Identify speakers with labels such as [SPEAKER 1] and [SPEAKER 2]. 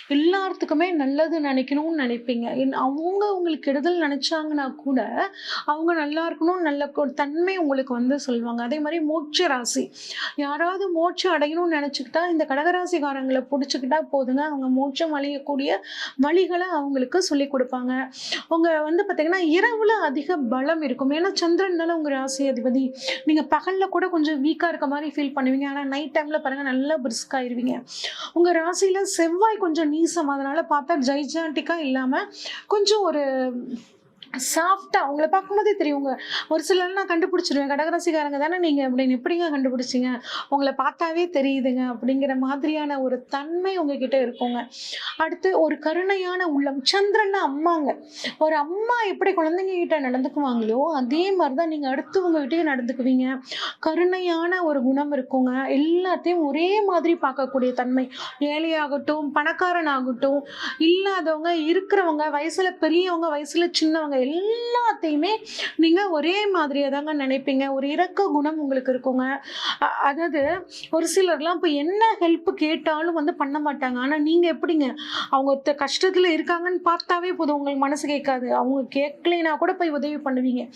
[SPEAKER 1] எல்லாத்துக்குமே நல்லது நினைக்கணும்னு நினைப்பீங்க. அவங்க உங்களுக்கு கெடுதல் நினைச்சாங்கன்னா கூட, அவங்க நல்லா இருக்கணும்னு நல்ல தன்மை உங்களுக்கு வந்து சொல்லுவாங்க. அதே மாரி மோட்ச ராசி. யாராவது மோட்சம் அடையணும்னு நினைச்சுக்கிட்டா, இந்த கடகராசிக்காரங்கள புடிச்சுக்கிட்டா போதுங்க. அவங்க மோட்சம் அடையக்கூடிய வழிகள அவங்களுக்கு சொல்லிக் குடுப்பாங்க. உங்க வந்து பார்த்தீங்கன்னா, இரவுல அதிக பலம் இருக்கும். ஏன்னா சந்திரன் தானே உங்க ராசி அதிபதி. நீங்க பகல்ல கூட கொஞ்சம் வீக்கா இருக்க மாரி ஃபீல் பண்ணுவீங்க. ஆனா நைட் டைம்ல பாருங்க நல்லா பிரிஸ்க் ஆயிருவீங்க. உங்க ராசியில செவ்வாய் கொஞ்சம் நீசம். அதனால பார்த்தா ஜைஜாண்டிக்கா இல்லாம, கொஞ்சம் ஒரு சாஃப்ட்டா உங்கள பார்க்கும்போதே தெரியுங்க. ஒரு சிலர்லாம் நான் கண்டுபிடிச்சுருவேன். கடகராசிக்காரங்க தானே நீங்க அப்படின்னு. எப்படிங்க கண்டுபிடிச்சீங்க? உங்கள பார்த்தாவே தெரியுதுங்க அப்படிங்கிற மாதிரியான ஒரு தன்மை உங்ககிட்ட இருக்குங்க. அடுத்து ஒரு கருணையான உள்ளம். சந்திரன்னா அம்மாங்க. ஒரு அம்மா எப்படி குழந்தைங்க கிட்ட நடந்துக்குவாங்களோ, அதே மாரி தான் நீங்க அடுத்தவங்க கிட்டயும் நடந்துக்குவீங்க. கருணையான ஒரு குணம் இருக்குங்க. எல்லாத்தையும் ஒரே மாதிரி பார்க்கக்கூடிய தன்மை. ஏழையாகட்டும், பணக்காரனாகட்டும், இல்லாதவங்க, இருக்கிறவங்க, வயசுல பெரியவங்க, வயசுல சின்னவங்க எல்லாத்தையுமே நீங்க ஒரே மாதிரியா தாங்க நினைப்பீங்க. ஒரு இரக்க குணம் உங்களுக்கு இருக்குங்க. அதாவது ஒரு சிலர்லாம் இப்ப என்ன ஹெல்ப் கேட்டாலும் வந்து பண்ண மாட்டாங்க. ஆனா நீங்க எப்படிங்க? அவங்க கஷ்டத்துல இருக்காங்கன்னு பார்த்தாவே போதும் உங்களுக்கு மனசு கேட்காது. அவங்க கேட்கலைன்னா கூட போய் உதவி பண்ணுவீங்க.